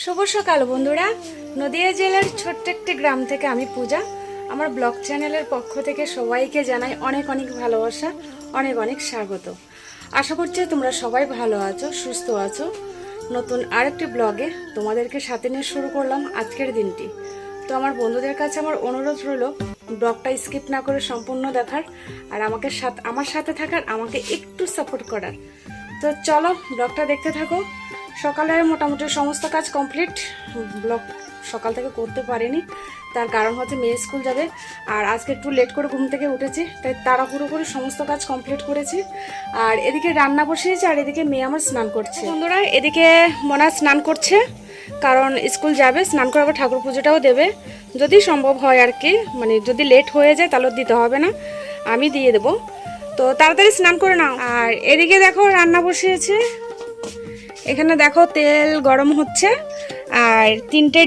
শুভ সকাল বন্ধুরা। নদিয়া জেলার ছোট্ট একটি গ্রাম থেকে আমি পূজা। আমার ব্লগ চ্যানেলের পক্ষ থেকে সবাইকে জানাই অনেক অনেক ভালোবাসা, অনেক অনেক স্বাগত। আশা করছি তোমরা সবাই ভালো আছো, সুস্থ আছো। নতুন আরেকটি ব্লগে তোমাদেরকে সাথে নিয়ে শুরু করলাম আজকের দিনটি। তো আমার বন্ধুদের কাছে আমার অনুরোধ রইল ব্লগটা স্কিপ না করে সম্পূর্ণ দেখার, আর আমার সাথে থাকার, আমাকে একটু সাপোর্ট করার। তো চলো ব্লগটা দেখতে থাকো। সকালের মোটামুটি সমস্ত কাজ কমপ্লিট। ব্লগ সকাল থেকে করতে পারিনি, তার কারণ হচ্ছে মেয়ে স্কুল যাবে, আর আজকে একটু লেট করে ঘুম থেকে উঠেছি, তাই তাড়াহুড়ো করে সমস্ত কাজ কমপ্লিট করেছি। আর এদিকে রান্না বসিয়েছি, আর এদিকে মেয়ে আমার স্নান করছে। বন্ধুরা, এদিকে মনা স্নান করছে, কারণ স্কুল যাবে, স্নান করে আবার ঠাকুর পুজোটাও দেবে, যদি সম্ভব হয় আর কি। মানে যদি লেট হয়ে যায় তাহলে দিতে হবে না, আমি দিয়ে দেবো। তো তাড়াতাড়ি স্নান করে নাও। আর এদিকে দেখো রান্না বসিয়েছে, এখানে দেখো তেল গরম হচ্ছে, আর 3টে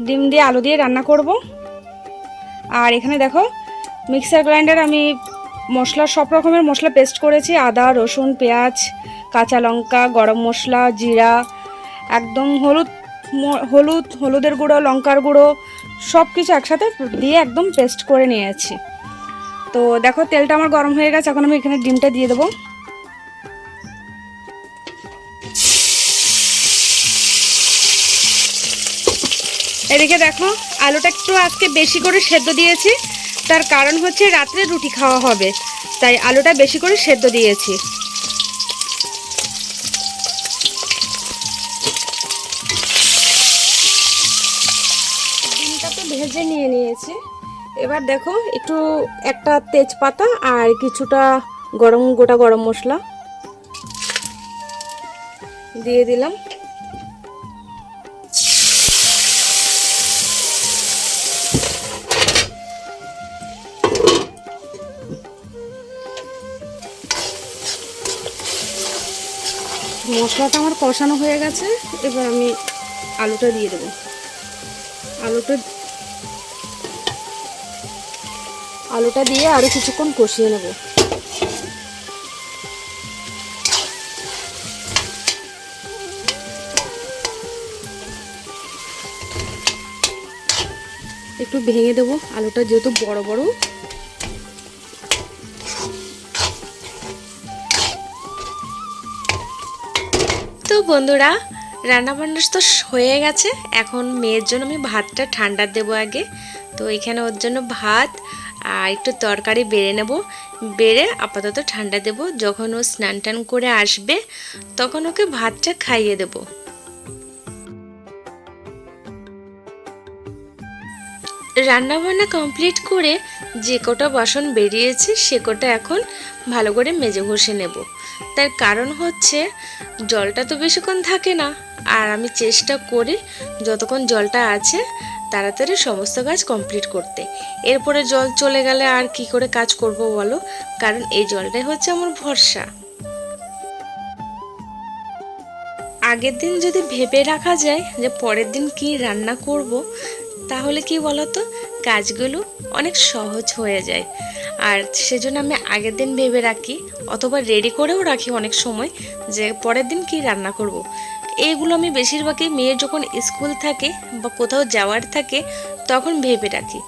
ডিম দিয়ে আলু দিয়ে রান্না করব। আর এখানে দেখো মিক্সার গ্রাইন্ডার আমি মশলা, সব রকমের মশলা পেস্ট করেছি। আদা, রসুন, পেঁয়াজ, কাঁচা লঙ্কা, গরম মশলা, জিরা, একদম হলুদের গুঁড়ো, লঙ্কার গুঁড়ো, সব কিছু একসাথে দিয়ে একদম পেস্ট করে নিয়েছি। তো দেখো তেলটা আমার গরম হয়ে গেছে, এখন আমি এখানে ডিমটা দিয়ে দেবো। এদিকে দেখো আলুটা একটু আজকে বেশি করে সেদ্ধ দিয়েছি, তার কারণ হচ্ছে রাত্রে রুটি খাওয়া হবে, তাই আলুটা বেশি করে সেদ্ধ দিয়েছি। ডিমটা তো ভেজে নিয়েছি। এবার দেখো একটু একটা তেজপাতা আর কিছুটা গোটা গরম মশলা দিয়ে দিলাম। মশলাটা আমার কষানো হয়ে গেছে, এবার আমি আলুটা দিয়ে দেবো। আলুটা দিয়ে আরো কিছুক্ষণ কষিয়ে নেব। একটু ভেঙে দেবো আলুটা, যেহেতু বড় বড়। তো বন্ধুরা, রান্নাবান্না তো হয়ে গেছে, এখন মেয়ের জন্য আমি ভাতটা ঠান্ডা দেবো আগে। তো এখানে ওর জন্য ভাত আর একটু তরকারি বেড়ে নেব, বেড়ে আপাতত ঠান্ডা দেব। যখন ও স্নান টান করে আসবে তখন ওকে ভাতটা খাইয়ে দেব। রান্নাবান্না কমপ্লিট করে যে কটা বাসন বেরিয়েছে সে কটা এখন ভালো করে মেজে ঘষে নেব। তার কারণ হচ্ছে জলটা তো বেশিক্ষণ থাকে না, আর আমি চেষ্টা করি যতক্ষণ জলটা আছে তাড়াতাড়ি সমস্ত কাজ কমপ্লিট করতে। এরপরে জল চলে গেলে আর কি করে কাজ করব বলো, কারণ এই জলটাই হচ্ছে আমার ভরসা। আগের দিন যদি ভেবে রাখা যায় যে পরের দিন কি রান্না করব, তাহলে কি বলতো, কাজগুলো অনেক সহজ হয়ে যায়। আর সেজন্য আমি আগের দিন ভেবে রাখি, অথবা রেডি করেও রাখি অনেক সময়, যে পরের দিন কি রান্না করব। এইগুলো আমি বেশিরভাগই মেয়ের যখন স্কুল থাকে বা কোথাও যাওয়ার থাকে তখন ভেবে রাখি।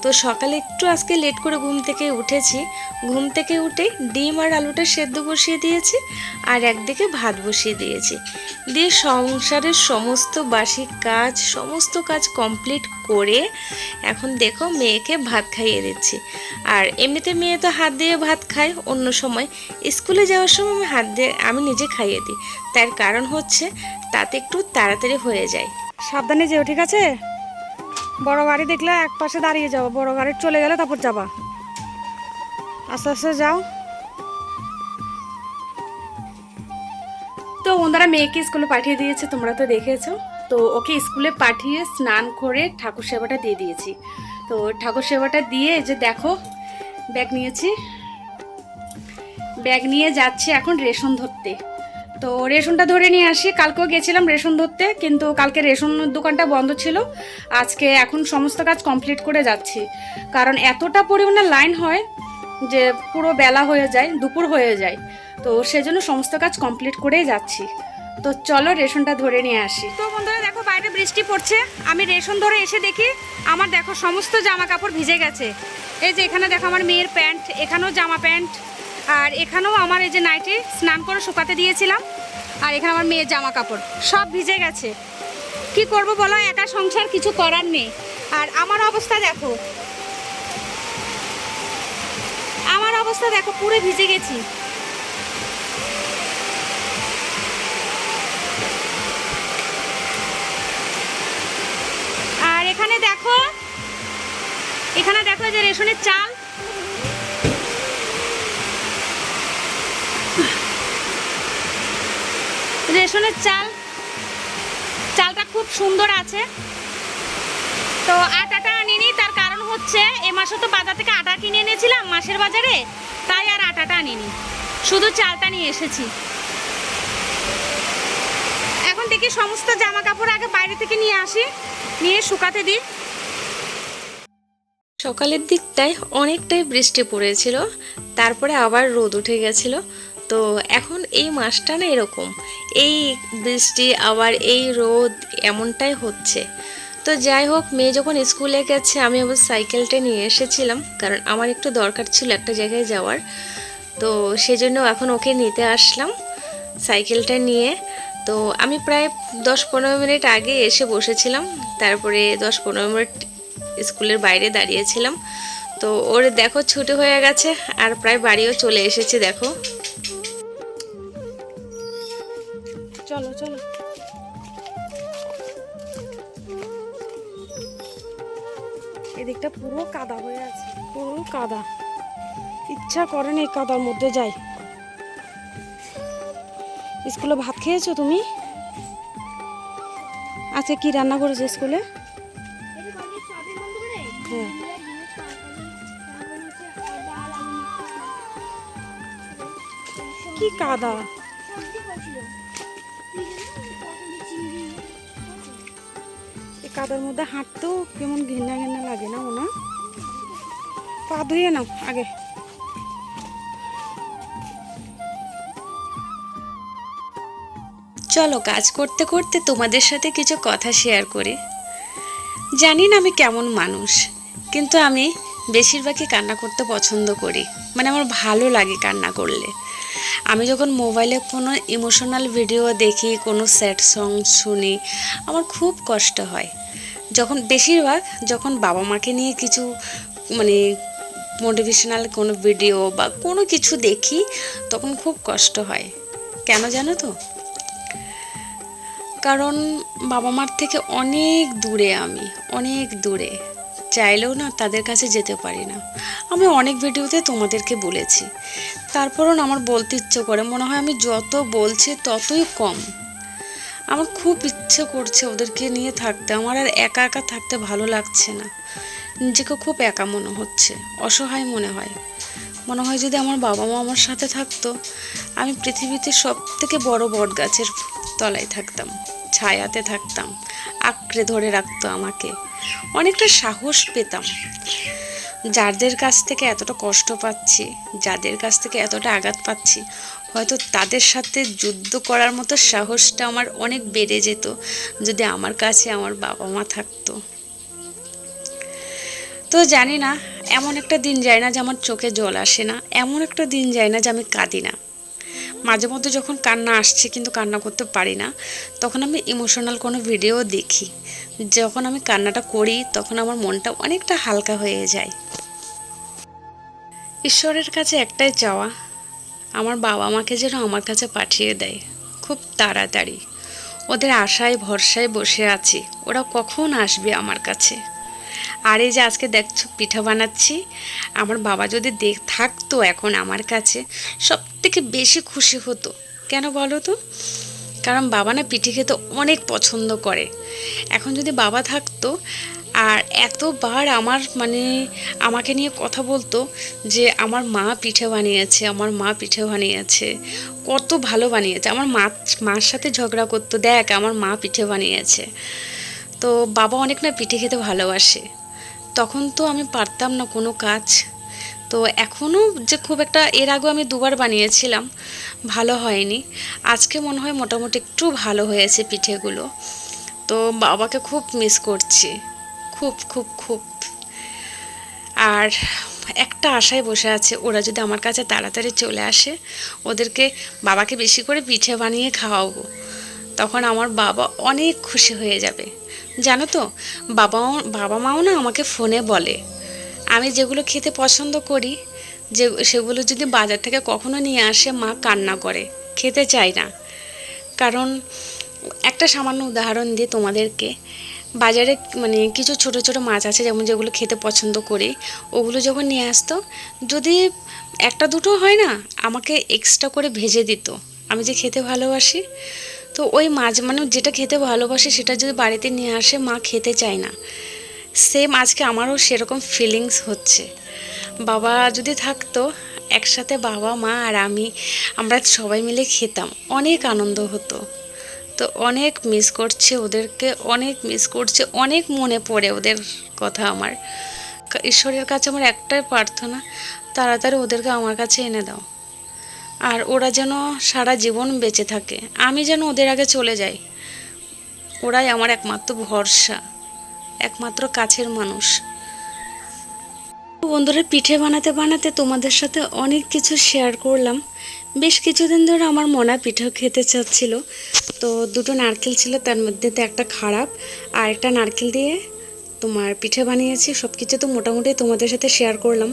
তো সকালে একটু আজকে লেট করে ঘুম থেকে উঠেছি, ঘুম থেকে উঠে ডিম আর আলুটা সেদ্ধ বসিয়ে দিয়েছি, আর একদিকে ভাত বসিয়ে দিয়েছি। দিয়ে সংসারের সমস্ত কাজ কমপ্লিট করে এখন দেখো মেয়েকে ভাত খাইয়ে দিচ্ছি। আর এমনিতে মেয়ে তো হাত দিয়ে ভাত খায়, অন্য সময় স্কুলে যাওয়ার সময় আমি নিজে খাইয়ে দিই। তার কারণ হচ্ছে তাতে একটু তাড়াতাড়ি হয়ে যায়। সাবধানে যেও, ঠিক আছে? বড় গাড়ি দেখলে এক পাশে দাঁড়িয়ে যাও, বড় গাড়ি চলে গেলে তারপর যাবা, আস্তে আস্তে যাও। তো বন্ধুরা, মেয়েকে স্কুলে পাঠিয়ে দিয়েছে, তোমরা তো দেখেছো। তো ওকে স্কুলে পাঠিয়ে স্নান করে ঠাকুর সেবাটা দিয়ে দিয়েছি। তো ঠাকুর সেবাটা দিয়ে যে দেখো ব্যাগ নিয়ে যাচ্ছি এখন রেশন ধরতে। তো রেশনটা ধরে নিয়ে আসি। কালকেও গেছিলাম রেশন ধরতে, কিন্তু কালকে রেশন দোকানটা বন্ধ ছিল। আজকে এখন সমস্ত কাজ কমপ্লিট করে যাচ্ছি, কারণ এতটা পরিমাণে লাইন হয় যে পুরো বেলা হয়ে যায়, দুপুর হয়ে যায়। তো সেজন্য সমস্ত কাজ কমপ্লিট করেই যাচ্ছি। তো চলো রেশনটা ধরে নিয়ে আসি। তো বন্ধুরা দেখো বাইরে বৃষ্টি পড়ছে, আমি রেশন ধরে এসে দেখি আমার দেখো সমস্ত জামা কাপড় ভিজে গেছে। এই যে এখানে দেখো আমার মেয়ের প্যান্ট, এখানেও জামা প্যান্ট, আর এখানেও আমার এই যে নাইটি স্নান করে শুকাতে দিয়েছিলাম, আর এখানে আমার মেয়ের জামা কাপড় সব ভিজে গেছে। কি করব বলো, একা সংসার, কিছু করার নেই। আর আমার অবস্থা দেখো, আমার অবস্থা দেখো, পুরো ভিজে গেছি। আর এখানে দেখো, এখানে দেখো যে রেশনের চাল, রেশনের চাল, চালটা খুব সুন্দর আছে। তো আটাটা আনিনি, তার কারণ হচ্ছে এ মাসে তো বাজার থেকে আটা কিনে এনেছিলাম মাসের বাজারে, তাই আর আটাটা আনিনি, শুধু চালটা নিয়ে এসেছি। এখন দেখি সমস্ত জামা কাপড় আগে বাইরে থেকে নিয়ে আসি, নিয়ে শুকাতে দিই। সকালের দিকটায় অনেকটাই বৃষ্টি পড়েছিল, তারপরে আবার রোদ উঠে গেছিল। তো এখন এই মাসটা না এরকম, এই বৃষ্টি আবার এই রোদ এমনটাই হচ্ছে। তো যাই হোক, মেয়ে যখন স্কুলে গেছে আমি আবার সাইকেলটা নিয়ে এসেছিলাম, কারণ আমার একটু দরকার ছিল একটা জায়গায় যাওয়ার। তো সেজন্য এখন ওকে নিতে আসলাম সাইকেলটা নিয়ে। তো আমি প্রায় 10-15 মিনিট আগে এসে বসেছিলাম, তারপরে 10-15 মিনিট স্কুলের বাইরে দাঁড়িয়েছিলাম। তো ওর দেখো ছুটি হয়ে গেছে আর প্রায় বাড়িও চলে এসেছে। দেখো চলো চলো, এদিকটা পুরো কাদা হয়ে আছে, পুরো কাদা, ইচ্ছা করে না এই কাদার মধ্যে যাই। স্কুলে ভাত খেয়েছো তুমি? আজকে কি রান্না করেছো স্কুলে? হ্যাঁ, কি কাদা, এই কাদার মধ্যে হাঁটতেও কেমন ঘেন্না ঘেন্না লাগে না মনে? পা ধুয়ে নাও আগে। চলো কাজ করতে করতে তোমাদের সাথে কিছু কথা শেয়ার করি। জানি না আমি কেমন মানুষ, কিন্তু আমি বেশিরভাগই কান্না করতে পছন্দ করি, মানে আমার ভালো লাগে কান্না করলে। আমি যখন মোবাইলে কোনো ইমোশনাল ভিডিও দেখি, কোনো স্যাড সং শুনি, আমার খুব কষ্ট হয়। বেশিরভাগ যখন বাবা মাকে নিয়ে কিছু মানে মোটিভেশনাল কোনো ভিডিও বা কোনো কিছু দেখি, তখন খুব কষ্ট হয়। কেন জানো তো? কারণ বাবা মার থেকে অনেক দূরে আমি, অনেক দূরে, চাইলেও না তাদের কাছে যেতে পারি না। আমি অনেক ভিডিওতে তোমাদেরকে বলেছি, তারপরও না আমার বলতে ইচ্ছে করে, মনে হয় আমি যত বলছি ততই কম। আমার খুব ইচ্ছে করছে ওদেরকে নিয়ে থাকতে, আমার আর একা একা থাকতে ভালো লাগছে না। নিজেকে খুব একা মনে হচ্ছে, অসহায় মনে হয়। মনে হয় যদি আমার বাবা মা আমার সাথে থাকতো, আমি পৃথিবীতে সব থেকে বড় বট গাছের তলায় থাকতাম, ছায়াতে থাকতাম, আঁকড়ে ধরে রাখতো আমাকে, অনেকটা সাহস পেতাম। যাদের কাছ থেকে এতটা কষ্ট পাচ্ছি, যাদের কাছ থেকে এতটা আঘাত পাচ্ছি, হয়তো তাদের সাথে যুদ্ধ করার মতো সাহসটা আমার অনেক বেড়ে যেত যদি আমার কাছে আমার বাবা মা থাকতো। তো জানি না, এমন একটা দিন যায় না যে আমার চোখে জল আসে না, এমন একটা দিন যায় না যে আমি কাঁদি না। মাঝে মধ্যে যখন কান্না আসছে কিন্তু কান্না করতে পারি না, তখন আমি ইমোশনাল কোনো ভিডিও দেখি। যখন আমি কান্নাটা করি তখন আমার মনটা অনেকটা হালকা হয়ে যায়। ঈশ্বরের কাছে একটাই চাওয়া, আমার বাবা মাকে যেন আমার কাছে পাঠিয়ে দেয় খুব তাড়াতাড়ি। ওদের আশায় ভরসায় বসে আছি, ওরা কখন আসবে আমার কাছে। আর এই যে আজকে দেখছো পিঠা বানাচ্ছি, আমার বাবা যদি থাকতো এখন আমার কাছে, সব থেকে বেশি খুশি হতো। কেন বলো তো? কারণ বাবা না পিঠে খেতে অনেক পছন্দ করে। এখন যদি বাবা থাকতো আর এতবার আমাকে নিয়ে কথা বলতো যে আমার মা পিঠে বানিয়েছে, আমার মা পিঠে বানিয়েছে, কত ভালো বানিয়েছে। আমার মার সাথে ঝগড়া করতো, দেখ আমার মা পিঠে বানিয়েছে। তো বাবা অনেক না পিঠে খেতে ভালোবাসে। তখন তো আমি পারতাম না কোনো কাজ, তো এখনও যে খুব একটা, এর আগেও আমি দুবার বানিয়েছিলাম, ভালো হয়নি। আজকে মনে হয় মোটামুটি একটু ভালো হয়েছে পিঠেগুলো। তো বাবাকে খুব মিস করছি, খুব খুব খুব। আর একটা আশায় বসে আছে, ওরা যদি আমার কাছে তাড়াতাড়ি চলে আসে, ওদেরকে, বাবাকে বেশি করে পিঠে বানিয়ে খাওয়াবো, তখন আমার বাবা অনেক খুশি হয়ে যাবে। জানো তো, বাবা মাও না আমাকে ফোনে বলে আমি যেগুলো খেতে পছন্দ করি, যে সেগুলো যদি বাজার থেকে কখনো নিয়ে আসে, মা কান্না করে, খেতে চায় না। কারণ একটা সামান্য উদাহরণ দিয়ে তোমাদেরকে, বাজারে মানে কিছু ছোট ছোট মাছ আছে যেমন যেগুলো খেতে পছন্দ করি, ওগুলো যখন নিয়ে আসতো, যদি একটা দুটো হয় না, আমাকে এক্সট্রা করে ভেজে দিত। আমি যে খেতে ভালোবাসি, তো ওই মাছ মানে যেটা খেতে ভালোবাসে সেটা যদি বাড়িতে নিয়ে আসে, মা খেতে চায় না। সেম আজকে আমারও সেরকম ফিলিংস হচ্ছে। বাবা যদি থাকতো, একসাথে বাবা মা আর আমরা সবাই মিলে খেতাম, অনেক আনন্দ হতো। তো অনেক মিস করছে ওদেরকে, অনেক মিস করছে, অনেক মনে পড়ে ওদের কথা আমার। ঈশ্বরের কাছে আমার একটাই প্রার্থনা, তাড়াতাড়ি ওদেরকে আমার কাছে এনে দাও, আর ওরা যেন সারা জীবন বেঁচে থাকে, আমি যেন ওদের আগে চলে যাই। ওরাই আমার একমাত্র ভরসা, একমাত্র কাছের মানুষ। বন্ধুরা, পিঠে বানাতে বানাতে তোমাদের সাথে অনেক কিছু শেয়ার করলাম। বেশ কিছুদিন ধরে আমার মনা পিঠে খেতে চাচ্ছিল, তো দুটো নারকেল ছিল, তার মধ্যে তো একটা খারাপ, আর একটা নারকেল দিয়ে তোমার পিঠে বানিয়েছি। সব কিছু তো মোটামুটি তোমাদের সাথে শেয়ার করলাম।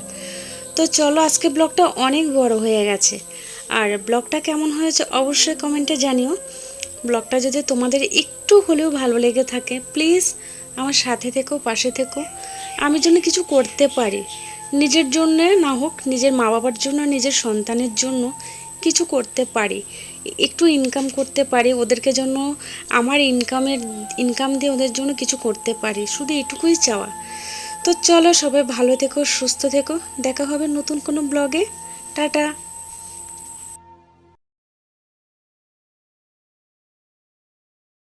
তো চলো, আজকে ব্লগটা অনেক বড় হয়ে গেছে, আর ব্লগটা কেমন হয়েছে অবশ্যই কমেন্টে জানিও। ব্লগটা যদি তোমাদের একটু হলেও ভালো লেগে থাকে, প্লিজ আমার সাথে থেকো, পাশে থেকো। আমি যেন কিছু করতে পারি, নিজের জন্য না হোক, নিজের মা বাবার জন্য, নিজের সন্তানের জন্য কিছু করতে পারি, একটু ইনকাম করতে পারি, ওদেরকে জন্য আমার ইনকাম দিয়ে ওদের জন্য কিছু করতে পারি, শুধু এটুকুই চাওয়া। তো চলো, সবাই ভালো থেকো, সুস্থ থেকো, দেখা হবে নতুন কোনো ব্লগে। টাটা।